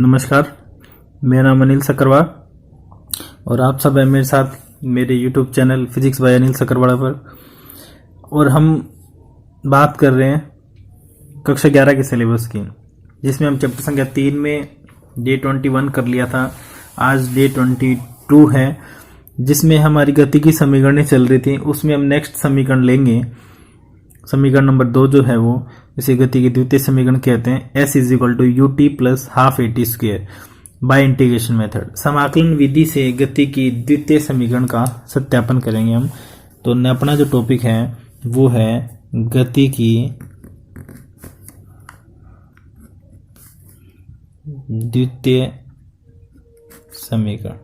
नमस्कार, मेरा नाम अनिल सक्करवाल और आप सब हैं मेरे साथ मेरे YouTube channel physics by Anil Sakkarwala पर। और हम बात कर रहे हैं कक्षा 11 के सिलेबस की, जिसमें हम चैप्टर संख्या 3 में डे 21 कर लिया था। आज डे 22 है, जिसमें हमारी गति की समीकरणें चल रही थी। उसमें हम नेक्स्ट समीकरण लेंगे, समीकरण नंबर 2 जो है वो इसे गति की द्वितीय समीकरण कहते हैं। S is equal to U T plus half A T square by integration method. समाकलन विधि से गति की द्वितीय समीकरण का सत्यापन करेंगे हम। तो अपना जो टॉपिक है वो है गति की द्वितीय समीकरण।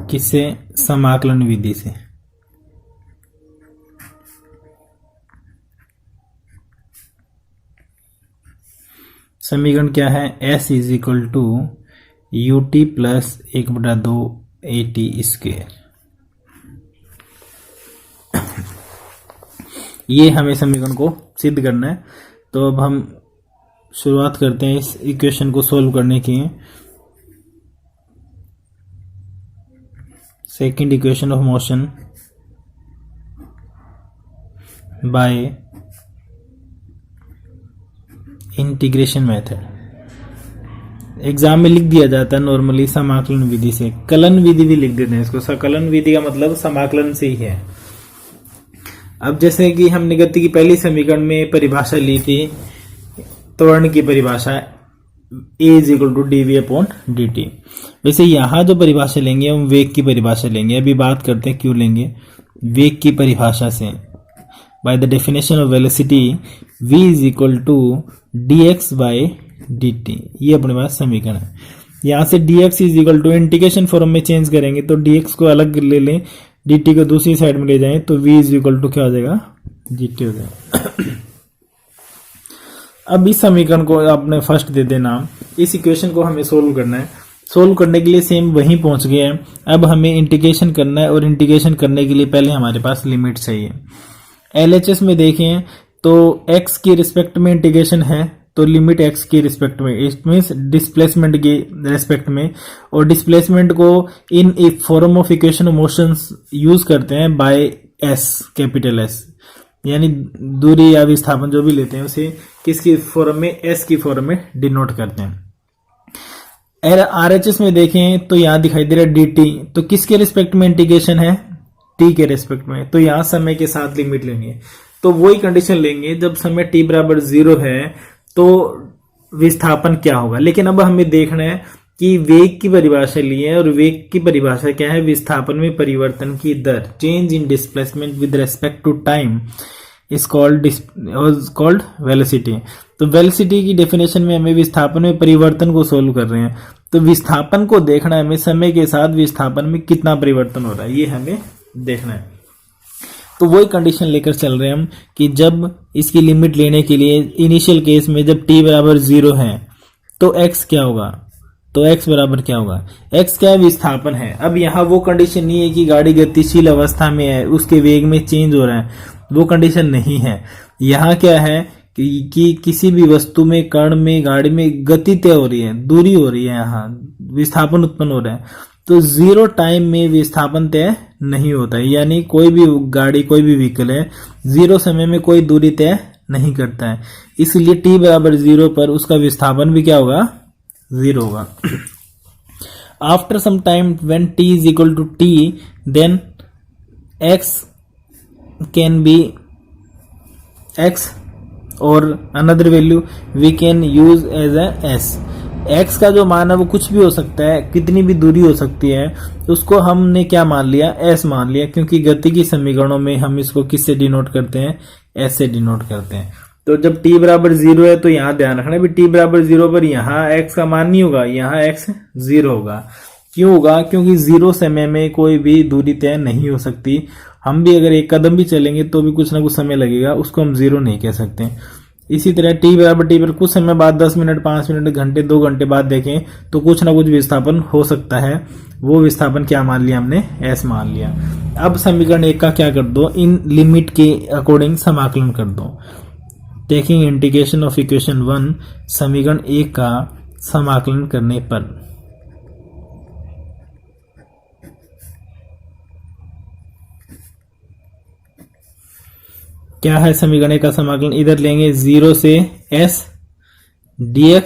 किससे? समाकलन विधि से। समीकरण क्या है? S is equal to U T plus 1/2 A T square. ये हमें समीकरण को सिद्ध करना है। तो अब हम शुरुआत करते हैं इस इक्वेशन को सोल्व करने की। Second equation of motion bye integration method. Exam में लिख दिया जाता है नॉर्मली समाकलन विधि से। कलन विधि भी लिख देते हैं इसको। सकलन विधि का मतलब समाकलन से ही है। अब जैसे कि हमने गति की पहली समीकरण में परिभाषा ली थी, त्वरण की परिभाषा A is equal to D V upon D T. वैसे यहाँ जो परिभाषा लेंगे हम वेग की परिभाषा लेंगे। अभी बात करते हैं क्यों लेंगे। वेग की परिभाषा से by the definition of velocity v is equal to D X by D T. ये अपने पास समीकरण है। यहाँ से dx is equal to integration form में चेंज करेंगे तो dx को अलग ले लें, dt को दूसरी साइड में ले जाएं तो v इज इक्वल टू क्या हो जाएगा? gt हो जाएगा। अब इस समीकरण को आपने फर्स्ट दे देना। इस इक्वेशन को हमें सोल्व करना है। सोल्व करने के लिए सेम वहीं पहुंच गए हैं। अब हमें इंटीग्रेशन करना है और इंटीग्रेशन करने के लिए पहले हमारे पास लिमिट चाहिए। LHS में देखें तो x की रिस्पेक्ट में इंटीग्रेशन है, तो लिमिट x की रिस्पेक्ट में, इट मींस डिस्प्लेसमेंट के रिस्पेक्ट में। और डिस्प्लेसमेंट को in a form of equation of motions use करते हैं बाय s, कैपिटल S, यानी दूरी या विस्थापन जो भी लेते हैं उसे किसकी फॉर्म में? s की फॉर्म में डिनोट करते हैं। RHS में देखें तो यहाँ दिखाई दे रहा है dt, तो किसके रिस्पेक्ट में इंटीग्रेशन है? t के रिस्पेक्ट में। तो यहाँ समय के साथ लिमिट लेनी है। तो वही कंडीशन लेंगे जब समय t बराबर 0 है तो विस्थापन क्या होगा। लेकिन अब हमें देखना है कि वेग की परिभाषा ली है और वेग की परिभाषा क्या है? विस्थापन में परिवर्तन की दर, change in displacement with respect to time is called velocity. तो वेलोसिटी की डेफिनेशन में हमें विस्थापन में परिवर्तन को सोल्व कर रहे हैं। तो विस्थापन को देखना है हमें, समय के साथ विस्थापन में कितना परिवर्तन हो रहा है ये हमें देखना है। तो वही कंडीशन लेकर चल रहे हैं हम कि जब इसकी लिमिट लेने के लिए इनिशियल केस में जब t बराबर 0 है तो x क्या होगा? तो x बराबर क्या होगा? x क्या है? विस्थापन है। अब यहाँ वो कंडीशन नहीं है कि गाड़ी गतिशील अवस्था में है, उसके वेग में चेंज हो रहा है, वो कंडीशन नहीं है। यहाँ क्या है कि किसी भी वस्तु में, कण में, गाड़ी में गति तय हो रही है, दूरी हो रही है, यहाँ विस्थापन उत्पन्न हो रहा है। तो 0 टाइम में विस्थापन तय नहीं होता है, यानी कोई भी गाड़ी, कोई भी व्हीकल है 0 समय में कोई दूरी तय नहीं करता है। इसलिए t बराबर 0 पर उसका विस्थापन भी क्या होगा? 0 होगा। After some time when t is equal to t then x can be x और another value we can use as a s। x का जो मान है वो कुछ भी हो सकता है, कितनी भी दूरी हो सकती है, उसको हमने क्या मान लिया? s मान लिया, क्योंकि गति की समीकरणों में हम इसको किससे डिनोट करते हैं? s से डिनोट करते हैं। तो जब t बराबर 0 है तो यहाँ ध्यान रखना भी t बराबर 0 पर यहाँ x का मान नहीं होगा, यहाँ x 0 होगा। क्यों होगा? क्योंकि 0 समय में कोई भी दूरी तय नहीं हो सकती। हम भी अगर एक कदम भी चलेंगे तो भी कुछ ना कुछ समय लगेगा, उसको हम 0 नहीं कह सकते। इसी तरह t बराबर t पर कुछ समय बाद 10 मिनट, 5 मिनट, घंटे, 2 घंटे बाद देखें तो कुछ ना कुछ विस्थापन हो सकता है। वो विस्थापन क्या मान लिया हमने? s मान लिया। अब समीकरण 1 का क्या कर दो? इन लिमिट के अकॉर्डिंग समाकलन कर दो। टेकिंग इंटीग्रेशन ऑफ इक्वेशन 1 समीकरण 1 का समाकलन करने पर। क्या है समीकरण का समाकलन? इधर लेंगे 0 से s dx,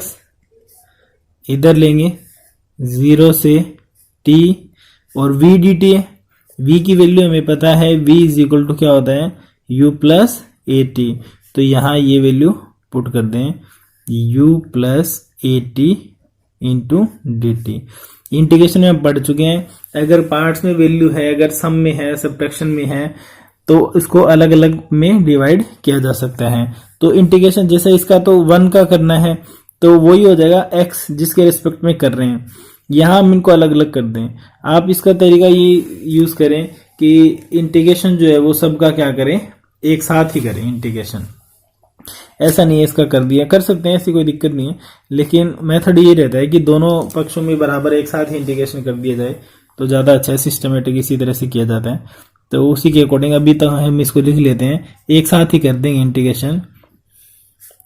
इधर लेंगे 0 से t और v dt है। v की वैल्यू हमें पता है, v इज इक्वल टू क्या होता है, u प्लस ए टी। तो यहाँ ये वैल्यू पुट कर दें, u plus A T into D T. Integration में हम पढ़ चुके हैं, अगर पार्ट्स में वैल्यू है, अगर सम में है, सब्ट्रैक्शन में है, तो इसको अलग अलग में डिवाइड किया जा सकता है। तो इंटीग्रेशन जैसे इसका तो 1 का करना है, तो वही हो जाएगा x जिसके रिस्पेक्ट में कर रहे हैं। यहाँ हम इनको अलग अलग कर दें। आप इसका तरीका ये यूज करें कि इंटीग्रेशन जो है वो सबका क्या करें, एक साथ ही करें इंटीग्रेशन। ऐसा नहीं है इसका कर दिया, कर सकते हैं, ऐसी कोई दिक्कत नहीं है, लेकिन मेथड ये रहता है कि दोनों पक्षों में बराबर एक साथ ही इंटीग्रेशन कर दिया जाए तो ज़्यादा अच्छा है। सिस्टमेटिक इसी तरह से किया जाता है, तो उसी के अकॉर्डिंग अभी तक हम इसको लिख लेते हैं, एक साथ ही कर देंगे इंटीग्रेशन।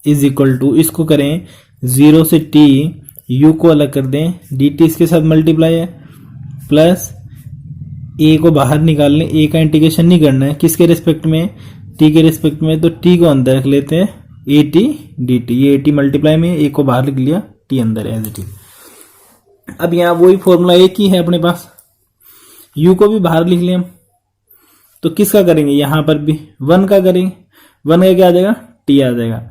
इज इक्वल टू, इसको करें 0 से t, u को अलग कर दें, dt इसके साथ मल्टीप्लाई है, प्लस a को बाहर निकाल लें। a का इंटीग्रेशन नहीं करना है, किसके रिस्पेक्ट में, t के रिस्पेक्ट में, तो t को अंदर रख लेते हैं, ए टी डी टी। ये ए टी मल्टीप्लाई में, a को बाहर लिख लिया, t अंदर एज इट इज। अब यहाँ वही फॉर्मूला एक ही है अपने पास, u को भी बाहर लिख लिया हम। तो किसका करेंगे, यहाँ पर भी 1 का करेंगे, 1 का क्या आ जाएगा, t आ जाएगा।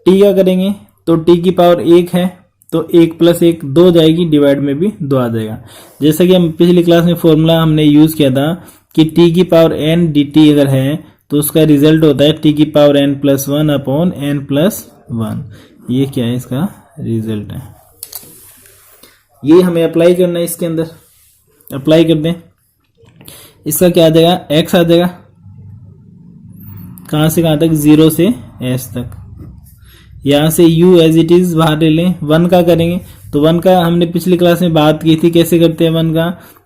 t का करेंगे तो t की पावर 1 है, तो 1 प्लस 1 2 जाएगी, डिवाइड में भी 2 आ जाएगा। जैसा कि हम पिछली क्लास में फॉर्मूला हमने यूज किया था कि t की पावर n dt अगर है तो उसका रिजल्ट होता है t की power n plus 1 upon n plus 1। ये क्या है, इसका रिजल्ट है। ये हमें अप्लाई करना है, इसके अंदर अप्लाई कर दें। इसका क्या आ जाएगा, x आ जाएगा, कहां से कहां तक, 0 से s तक। यहां से u एज इट इज बाहर ले लें। 1 का करेंगे तो 1 का हमने पिछली क्लास में बात की थी, कैसे करते हैं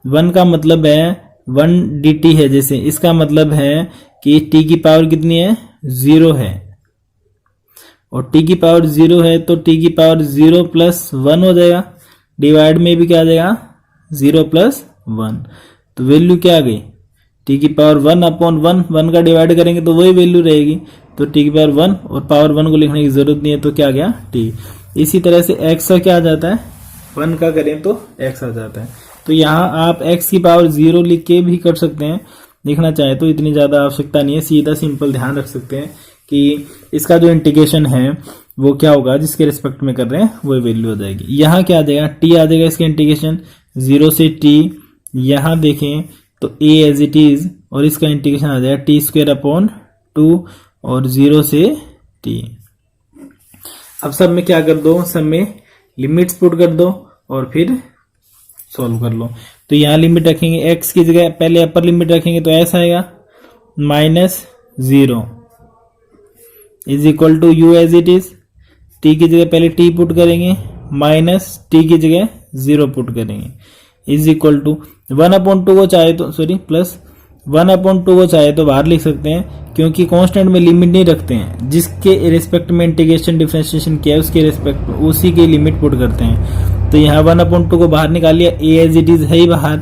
1 का मतलब है 1 dt है। जैसे इसका मतलब है कि t की पावर कितनी है, 0 है, और t की पावर 0 है तो t की पावर 0 प्लस 1 हो जाएगा, डिवाइड में भी क्या आ जाएगा, 0 प्लस 1। तो वैल्यू क्या आ गई, t की पावर 1 अपॉन 1 का डिवाइड करेंगे तो वही वैल्यू रहेगी। तो t की पावर 1 और पावर 1 को लिखने की जरूरत नहीं है, तो क्या आ गया, t। इसी तरह से x का क्या आ जाता है, 1 का करें तो x आ जाता है। तो यहाँ आप x की पावर 0 लिख के भी कर सकते हैं, लिखना चाहे तो, इतनी ज्यादा आवश्यकता नहीं है, सीधा सिंपल ध्यान रख सकते हैं कि इसका जो इंटीग्रेशन है वो क्या होगा, जिसके रिस्पेक्ट में कर रहे हैं वो वैल्यू हो जाएगी। यहाँ क्या आ जाएगा, t आ जाएगा, इसका इंटीग्रेशन 0 से t। यहाँ देखें तो a एज इट इज, और इसका इंटीग्रेशन आ जाएगा t स्क्वायर अपॉन 2 और 0 से t। अब सब में क्या कर दो, सब में लिमिट्स पुट कर दो और फिर सॉल्व कर लो। तो यहाँ लिमिट रखेंगे, x की जगह पहले अपर लिमिट रखेंगे तो s आएगा -0 is equal to u as it is. t की जगह पहले t पुट करेंगे, माइनस t की जगह 0 पुट करेंगे, इज इक्वल टू 1/2 को चाहे तो, सॉरी प्लस 1/2 को चाहे तो बाहर लिख सकते हैं, क्योंकि कांस्टेंट में लिमिट नहीं रखते हैं, जिसके रिस्पेक्ट में इंटीग्रेशन डिफरेंशिएशन किया है उसके रिस्पेक्ट में उसी की लिमिट पुट करते हैं। तो यहाँ 1/2 को बाहर निकाल लिया, a एज इट इज है ही बाहर,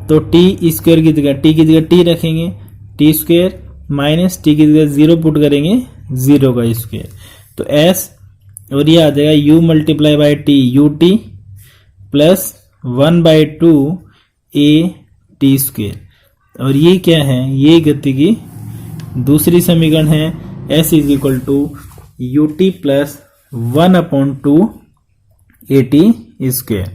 तो t स्क्वायर की जगह t रखेंगे, t स्क्वायर माइनस t की जगह 0 पुट करेंगे, 0 का स्क्वायर, तो s, और ये आ जाएगा u multiply by t ut plus 1/2 a t square. और ये क्या है, ये गति की दूसरी समीकरण है, s is equal to U T plus 1/2 A T square.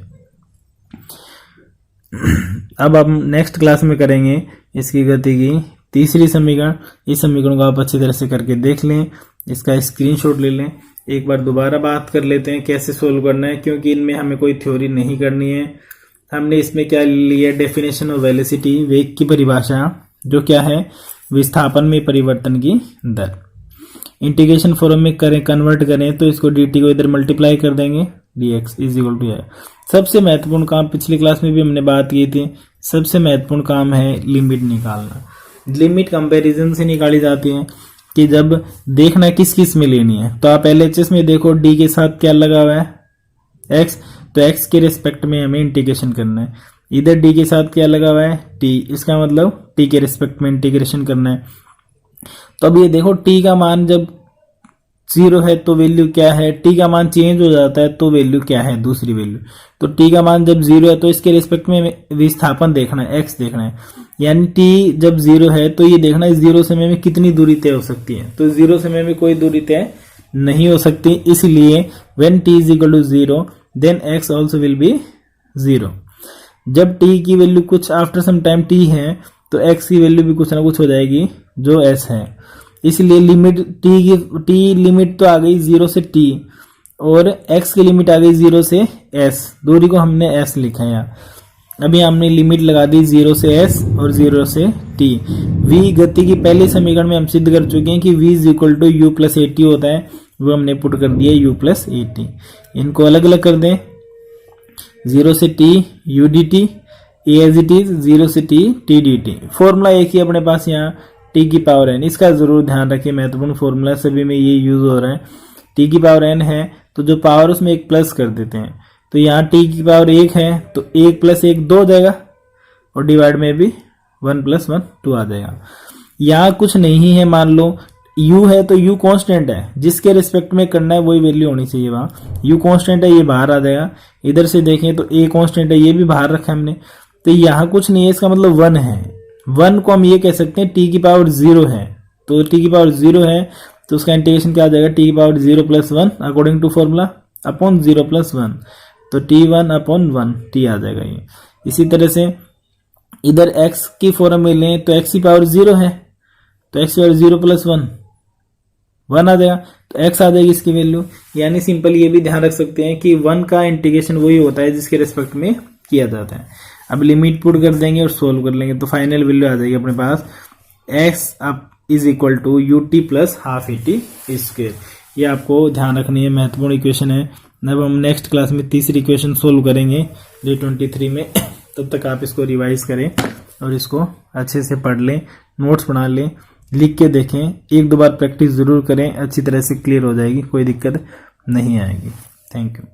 अब हम नेक्स्ट क्लास में करेंगे इसकी गति की तीसरी समीकरण। इस समीकरण को आप अच्छी तरह से करके देख लें, इसका स्क्रीनशॉट ले लें, एक बार दोबारा बात कर लेते हैं कैसे सोल्व करना है, क्योंकि इनमें हमें कोई थ्योरी नहीं करनी है। हमने इसमें क्या लिया, डेफिनेशन ऑफ वेलोसिटी, वेग की परिभाषा, जो क्या है, विस्थापन में परिवर्तन की दर। इंटीग्रेशन फॉर्म में करें, कन्वर्ट करें तो इसको dt को इधर मल्टीप्लाई कर देंगे, dx इज इक्वल टू है। सबसे महत्वपूर्ण काम, पिछली क्लास में भी हमने बात की थी, सबसे महत्वपूर्ण काम है लिमिट निकालना। लिमिट कंपैरिजन से निकाली जाती है कि जब देखना किस किस में लेनी है, तो आप LHS में देखो डी के साथ क्या लगा हुआ है x, तो x के रिस्पेक्ट में हमें इंटीग्रेशन करना है। इधर डी के साथ क्या लगा हुआ है t, इसका मतलब t के रिस्पेक्ट में इंटीग्रेशन करना है। तो अब ये देखो t का मान जब 0 है तो वैल्यू क्या है, t का मान चेंज हो जाता है तो वैल्यू क्या है, दूसरी वैल्यू। तो t का मान जब 0 है तो इसके रिस्पेक्ट में विस्थापन देखना है, x देखना है, यानी t जब 0 है तो ये देखना है 0 समय में कितनी दूरी तय हो सकती है। तो 0 समय में कोई दूरी तय नहीं हो सकती, इसलिए when t is equal to 0 then x also will be 0। जब t की वैल्यू कुछ आफ्टर सम टाइम t है तो x की वैल्यू भी कुछ ना कुछ हो जाएगी जो s है। इसलिए लिमिट t लिमिट तो आ गई 0 से t और x की लिमिट आ गई 0 से s, दूरी को हमने s लिखा है यहाँ। अभी हमने लिमिट लगा दी 0 से s और 0 से t। v गति की पहले समीकरण में हम सिद्ध कर चुके हैं कि v is equal to u plus A T होता है, वो हमने पुट कर दिया u प्लस ए टी। इनको अलग अलग कर दें, 0 से t u D T, as it is 0 से t t D T. Formula एक ही अपने पास यहाँ t की पावर n, इसका जरूर ध्यान रखिए, महत्वपूर्ण फॉर्मूला सभी में ये यूज हो रहा है। t की पावर n है तो जो पावर उसमें एक प्लस कर देते हैं, तो यहाँ t की पावर 1 है तो 1 प्लस 1 2 हो जाएगा और डिवाइड में भी 1 प्लस 1 2 आ जाएगा। यहाँ कुछ नहीं है, मान लो u है तो u कांस्टेंट है, जिसके रिस्पेक्ट में करना है वही वैल्यू होनी चाहिए वहाँ। u कांस्टेंट है, ये बाहर आ जाएगा। इधर से देखें तो a कांस्टेंट है, ये भी बाहर रखा हमने, तो यहाँ कुछ नहीं है, इसका मतलब 1 है। 1 को हम ये कह सकते हैं t की पावर 0 है, तो t की पावर 0 है तो उसका इंटीग्रेशन क्या आ जाएगा, t की power 0 plus 1 according to formula upon 0 plus 1, तो t1 अपॉन 1 t आ जाएगा ये। इसी तरह से इधर x की फॉर्म में लें तो x की पावर 0 है तो x की पावर 0 प्लस 1 आ जाएगा, तो x आ जाएगी इसकी वैल्यू। यानी सिंपल ये भी ध्यान रख सकते हैं कि 1 का इंटीग्रेशन वही होता है जिसके रिस्पेक्ट में किया जाता है। अब लिमिट पुट कर देंगे और सोल्व कर लेंगे तो फाइनल वैल्यू आ जाएगी अपने पास x up is equal to U T plus half A T square. ये आपको ध्यान रखनी है, महत्वपूर्ण इक्वेशन है। अब हम नेक्स्ट क्लास में तीसरी इक्वेशन सोल्व करेंगे डे 23 में। तब तक आप इसको रिवाइज करें और इसको अच्छे से पढ़ लें, नोट्स बना लें, लिख के देखें, 1-2 बार प्रैक्टिस जरूर करें, अच्छी तरह से क्लियर हो जाएगी, कोई दिक्कत नहीं आएगी। Thank you.